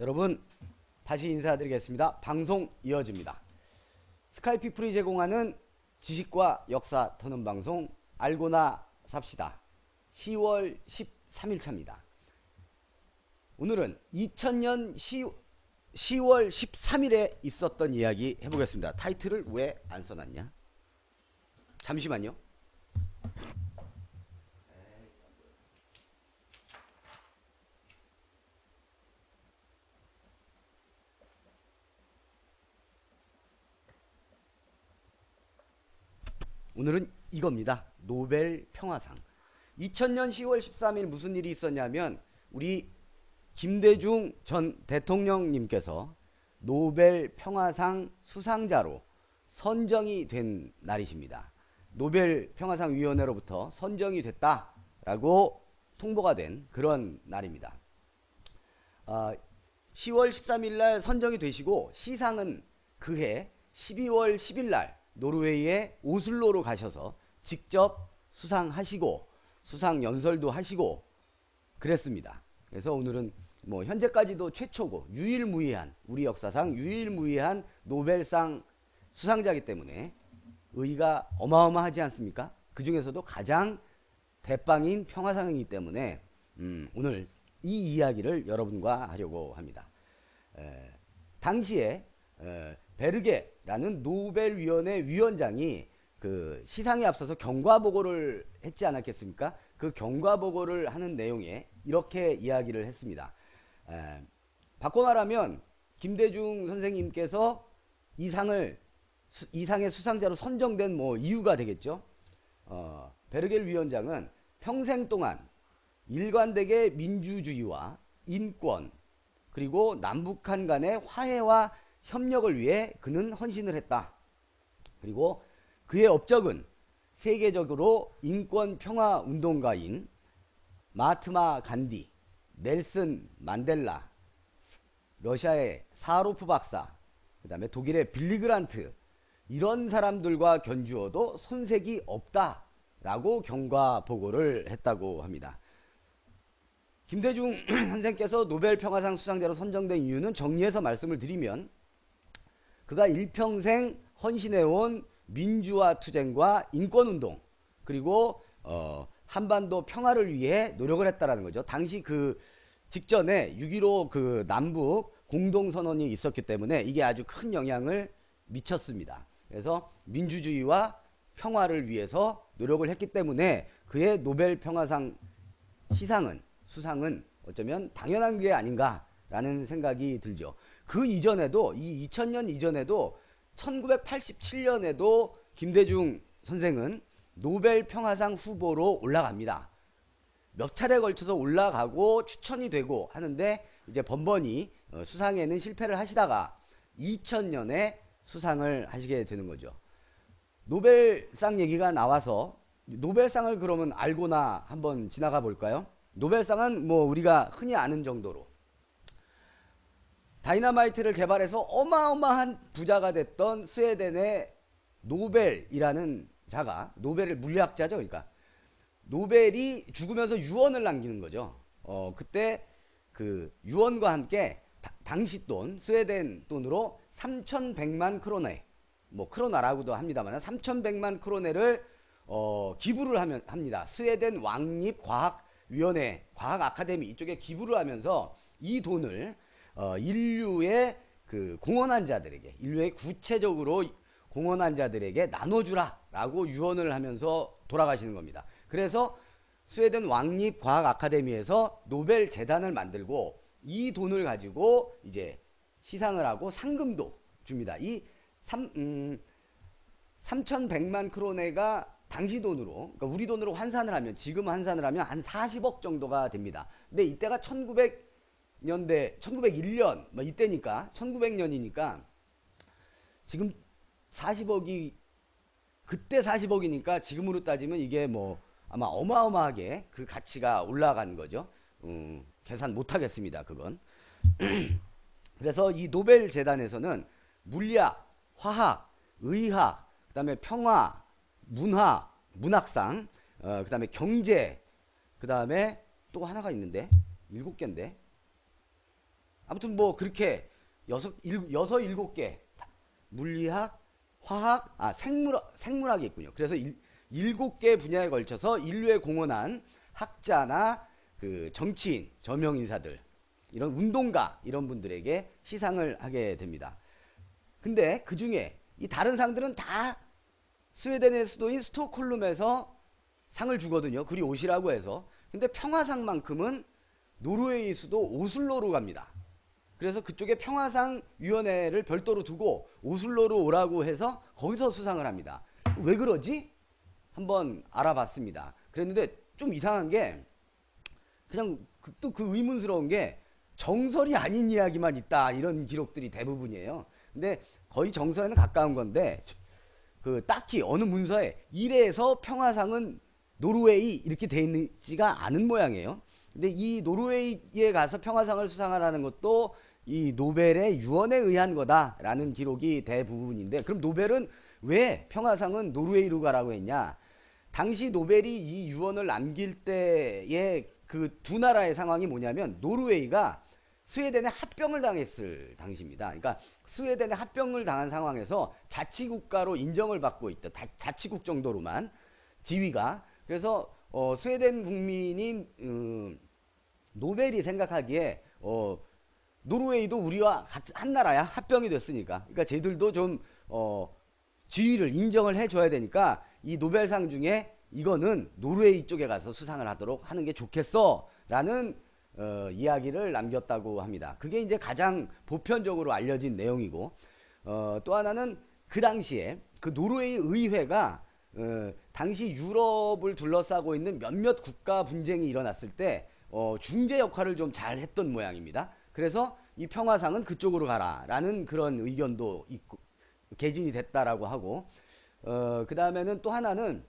여러분 다시 인사드리겠습니다. 방송 이어집니다. 스카이피플이 제공하는 지식과 역사 터는 방송 알고나 삽시다. 10월 13일차입니다. 오늘은 2000년 10월 13일에 있었던 이야기 해보겠습니다. 타이틀을 왜 안 써놨냐? 잠시만요. 오늘은 이겁니다. 노벨 평화상. 2000년 10월 13일 무슨 일이 있었냐면 우리 김대중 전 대통령님께서 노벨 평화상 수상자로 선정이 된 날이십니다. 노벨 평화상 위원회로부터 선정이 됐다라고 통보가 된 그런 날입니다. 10월 13일 날 선정이 되시고 시상은 그해 12월 10일 날 노르웨이의 오슬로로 가셔서 직접 수상하시고 수상 연설도 하시고 그랬습니다. 그래서 오늘은 뭐 현재까지도 최초고 유일무이한 우리 역사상 유일무이한 노벨상 수상자이기 때문에 의의가 어마어마하지 않습니까? 그 중에서도 가장 대빵인 평화상이기 때문에 오늘 이 이야기를 여러분과 하려고 합니다. 당시에 베르게라는 노벨위원회 위원장이 그 시상에 앞서서 경과보고를 했지 않았겠습니까? 그 경과보고를 하는 내용에 이렇게 이야기를 했습니다. 바꿔 말하면 김대중 선생님께서 이 상의 수상자로 선정된 뭐 이유가 되겠죠. 베르겔 위원장은 평생 동안 일관되게 민주주의와 인권 그리고 남북한 간의 화해와 협력을 위해 그는 헌신을 했다. 그리고 그의 업적은 세계적으로 인권 평화 운동가인 마하트마 간디, 넬슨 만델라, 러시아의 사하로프 박사, 그 다음에 독일의 빌리 그란트 이런 사람들과 견주어도 손색이 없다라고 경과 보고를 했다고 합니다. 김대중 선생께서 노벨 평화상 수상자로 선정된 이유는 정리해서 말씀을 드리면 그가 일평생 헌신해온 민주화 투쟁과 인권운동 그리고 한반도 평화를 위해 노력을 했다라는 거죠. 당시 그 직전에 6.15 그 남북 공동선언이 있었기 때문에 이게 아주 큰 영향을 미쳤습니다. 그래서 민주주의와 평화를 위해서 노력을 했기 때문에 그의 노벨 평화상 수상은 어쩌면 당연한 게 아닌가라는 생각이 들죠. 그 이전에도 이 2000년 이전에도 1987년에도 김대중 선생은 노벨 평화상 후보로 올라갑니다. 몇 차례 걸쳐서 올라가고 추천이 되고 하는데 이제 번번이 수상에는 실패를 하시다가 2000년에 수상을 하시게 되는 거죠. 노벨상 얘기가 나와서 노벨상을 그러면 알고나 한번 지나가 볼까요? 노벨상은 뭐 우리가 흔히 아는 정도로 다이너마이트를 개발해서 어마어마한 부자가 됐던 스웨덴의 노벨이라는 자가 노벨을 물리학자죠. 그러니까 노벨이 죽으면서 유언을 남기는 거죠. 그때 그 유언과 함께 당시 돈 스웨덴 돈으로 3,100만 크로네 뭐 크로나라고도 합니다만 3,100만 크로네를 기부를 합니다. 스웨덴 왕립과학위원회 과학 아카데미 이쪽에 기부를 하면서 이 돈을 인류의 그 공헌한 자들에게 인류의 구체적으로 공헌한 자들에게 나눠주라 라고 유언을 하면서 돌아가시는 겁니다. 그래서 스웨덴 왕립과학 아카데미에서 노벨 재단을 만들고 이 돈을 가지고 이제 시상을 하고 상금도 줍니다. 이 3,100만 크로네가 당시 돈으로 그러니까 우리 돈으로 환산을 하면 지금 환산을 하면 한 40억 정도가 됩니다. 근데 이때가 1901년 뭐 이때니까 1900년이니까 지금 40억이 그때 40억이니까 지금으로 따지면 이게 뭐 아마 어마어마하게 그 가치가 올라간 거죠. 계산 못 하겠습니다. 그건. 그래서 이 노벨 재단에서는 물리학, 화학, 의학, 그다음에 평화, 문화, 문학상, 그다음에 경제, 그다음에 또 하나가 있는데 7개인데 아무튼 뭐 그렇게 여섯 일곱 개 물리학, 화학, 생물학이 있군요. 그래서 일곱 개 분야에 걸쳐서 인류에 공헌한 학자나 그 정치인, 저명 인사들, 이런 운동가 이런 분들에게 시상을 하게 됩니다. 근데 그 중에 이 다른 상들은 다 스웨덴의 수도인 스톡홀름에서 상을 주거든요. 그리 오시라고 해서. 근데 평화상만큼은 노르웨이 수도 오슬로로 갑니다. 그래서 그쪽에 평화상 위원회를 별도로 두고 오슬로로 오라고 해서 거기서 수상을 합니다. 왜 그러지? 한번 알아봤습니다. 그랬는데 좀 이상한 게 그냥 또 그 의문스러운 게 정설이 아닌 이야기만 있다 이런 기록들이 대부분이에요. 근데 거의 정설에는 가까운 건데 그 딱히 어느 문서에 이래서 평화상은 노르웨이 이렇게 돼 있지가 않은 모양이에요. 근데 이 노르웨이에 가서 평화상을 수상하라는 것도 이 노벨의 유언에 의한 거다라는 기록이 대부분인데, 그럼 노벨은 왜 평화상은 노르웨이로 가라고 했냐? 당시 노벨이 이 유언을 남길 때의 그 두 나라의 상황이 뭐냐면, 노르웨이가 스웨덴에 합병을 당했을 당시입니다. 그러니까 스웨덴에 합병을 당한 상황에서 자치국가로 인정을 받고 있다. 자치국 정도로만 지위가. 그래서 스웨덴 국민인 노벨이 생각하기에 노르웨이도 우리와 한 나라야. 합병이 됐으니까. 그러니까 쟤들도 좀 지위를 인정을 해줘야 되니까 이 노벨상 중에 이거는 노르웨이 쪽에 가서 수상을 하도록 하는 게 좋겠어 라는 이야기를 남겼다고 합니다. 그게 이제 가장 보편적으로 알려진 내용이고, 또 하나는 그 당시에 그 노르웨이 의회가 당시 유럽을 둘러싸고 있는 몇몇 국가 분쟁이 일어났을 때 중재 역할을 좀 잘 했던 모양입니다. 그래서 이 평화상은 그쪽으로 가라 라는 그런 의견도 있고 개진이 됐다라고 하고, 그 다음에는 또 하나는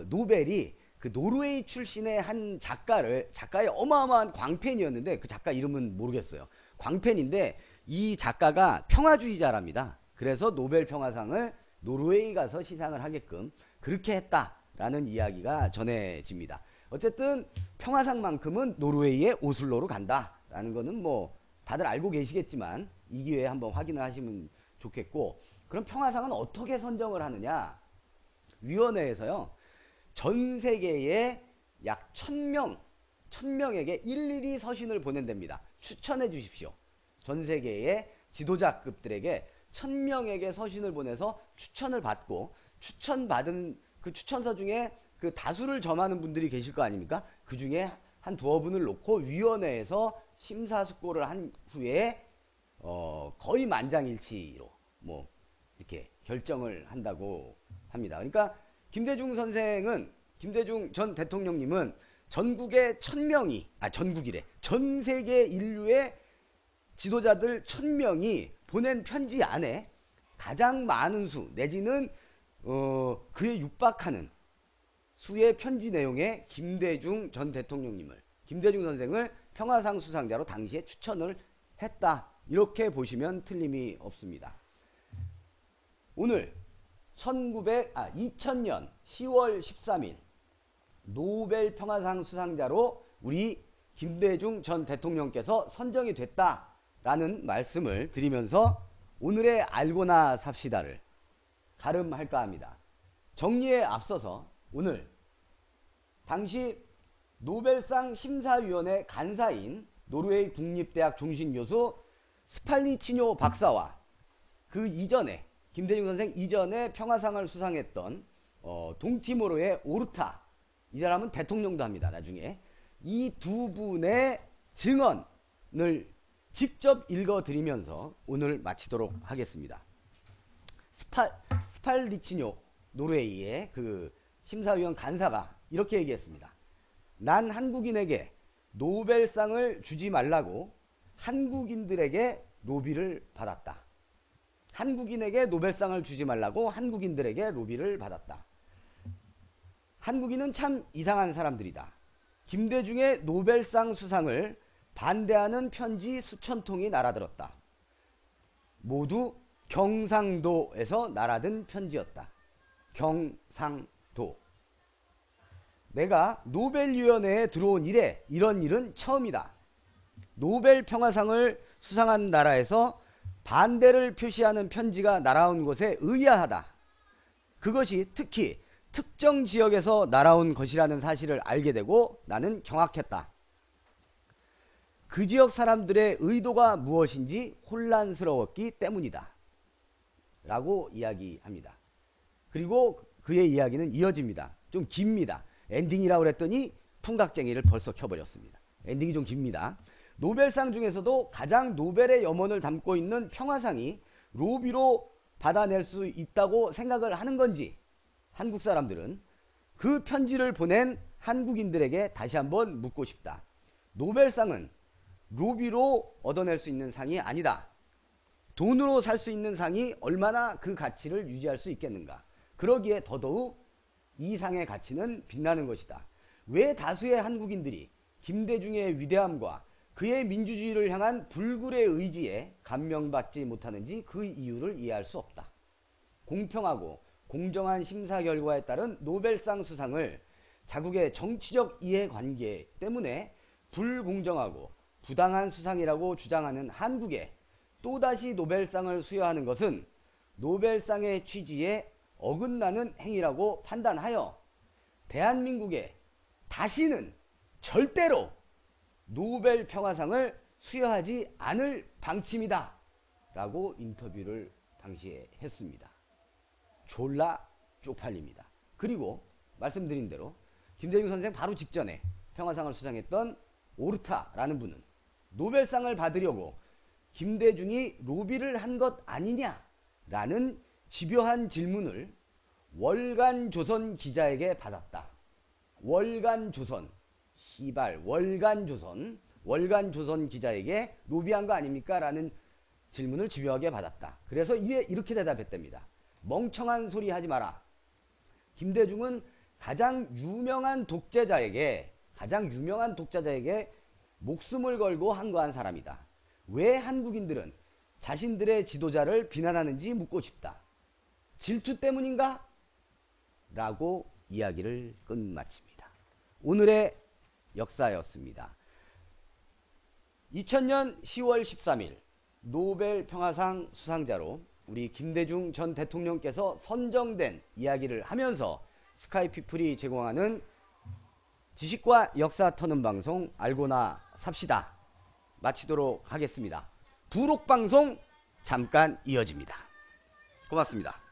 노벨이 그 노르웨이 출신의 한 작가의 어마어마한 광팬이었는데, 그 작가 이름은 모르겠어요. 광팬인데 이 작가가 평화주의자랍니다. 그래서 노벨 평화상을 노르웨이 가서 시상을 하게끔 그렇게 했다라는 이야기가 전해집니다. 어쨌든 평화상만큼은 노르웨이의 오슬로로 간다라는 거는 뭐 다들 알고 계시겠지만 이 기회에 한번 확인을 하시면 좋겠고, 그럼 평화상은 어떻게 선정을 하느냐? 위원회에서요, 전 세계에 약 1000명에게 일일이 서신을 보낸답니다. 추천해 주십시오. 전 세계의 지도자급들에게 1000명에게 서신을 보내서 추천을 받고, 추천받은 그 추천서 중에 그 다수를 점하는 분들이 계실 거 아닙니까? 그 중에 한 두어 분을 놓고 위원회에서 심사숙고를 한 후에 거의 만장일치로 뭐 이렇게 결정을 한다고 합니다. 그러니까 김대중 전 대통령님은 전국의 1000명이, 전국이래, 전 세계 인류의 지도자들 1000명이 보낸 편지 안에 가장 많은 수 내지는 그에 육박하는 수의 편지 내용에 김대중 전 대통령님을, 김대중 선생을 평화상 수상자로 당시에 추천을 했다, 이렇게 보시면 틀림이 없습니다. 오늘 2000년 10월 13일 노벨 평화상 수상자로 우리 김대중 전 대통령께서 선정이 됐다라는 말씀을 드리면서 오늘의 알고나 삽시다를 가름할까 합니다. 정리에 앞서서 오늘 당시 노벨상 심사위원회 간사인 노르웨이 국립대학 종신교수 스팔리치뇨 박사와 그 이전에 김대중 선생 이전에 평화상을 수상했던 동티모르의 오르타, 이 사람은 대통령도 합니다. 나중에 이 두 분의 증언을 직접 읽어드리면서 오늘 마치도록 하겠습니다. 스팔리치뇨 노르웨이의 그 심사위원 간사가 이렇게 얘기했습니다. 난 한국인에게 노벨상을 주지 말라고 한국인들에게 로비를 받았다. 한국인에게 노벨상을 주지 말라고 한국인들에게 로비를 받았다. 한국인은 참 이상한 사람들이다. 김대중의 노벨상 수상을 반대하는 편지 수천 통이 날아들었다. 모두 경상도에서 날아든 편지였다. 경상도. 내가 노벨위원회에 들어온 이래 이런 일은 처음이다. 노벨 평화상을 수상한 나라에서 반대를 표시하는 편지가 날아온 것에 의아하다. 그것이 특히 특정 지역에서 날아온 것이라는 사실을 알게 되고 나는 경악했다. 그 지역 사람들의 의도가 무엇인지 혼란스러웠기 때문이다. 라고 이야기합니다. 그리고 그의 이야기는 이어집니다. 좀 깁니다. 엔딩이라고 그랬더니 풍각쟁이를 벌써 켜버렸습니다. 엔딩이 좀 깁니다. 노벨상 중에서도 가장 노벨의 염원을 담고 있는 평화상이 로비로 받아낼 수 있다고 생각을 하는 건지 한국 사람들은 그 편지를 보낸 한국인들에게 다시 한번 묻고 싶다. 노벨상은 로비로 얻어낼 수 있는 상이 아니다. 돈으로 살 수 있는 상이 얼마나 그 가치를 유지할 수 있겠는가. 그러기에 더더욱 이 상의 가치는 빛나는 것이다. 왜 다수의 한국인들이 김대중의 위대함과 그의 민주주의를 향한 불굴의 의지에 감명받지 못하는지 그 이유를 이해할 수 없다. 공평하고 공정한 심사 결과에 따른 노벨상 수상을 자국의 정치적 이해관계 때문에 불공정하고 부당한 수상이라고 주장하는 한국에 또다시 노벨상을 수여하는 것은 노벨상의 취지에 어긋나는 행위라고 판단하여 대한민국에 다시는 절대로 노벨 평화상을 수여하지 않을 방침이다 라고 인터뷰를 당시에 했습니다. 졸라 쪽팔립니다. 그리고 말씀드린 대로 김대중 선생 바로 직전에 평화상을 수상했던 오르타라는 분은 노벨상을 받으려고 김대중이 로비를 한 것 아니냐라는 집요한 질문을 월간조선 기자에게 받았다. 월간조선, 시발 월간조선 기자에게 로비한 거 아닙니까? 라는 질문을 집요하게 받았다. 그래서 이렇게 대답했답니다. 멍청한 소리 하지 마라. 김대중은 가장 유명한 독재자에게 목숨을 걸고 항거한 사람이다. 왜 한국인들은 자신들의 지도자를 비난하는지 묻고 싶다. 질투 때문인가? 라고 이야기를 끝마칩니다. 오늘의 역사였습니다. 2000년 10월 13일 노벨 평화상 수상자로 우리 김대중 전 대통령께서 선정된 이야기를 하면서 스카이피플이 제공하는 지식과 역사 터는 방송 알고나 삽시다 마치도록 하겠습니다. 부록방송 잠깐 이어집니다. 고맙습니다.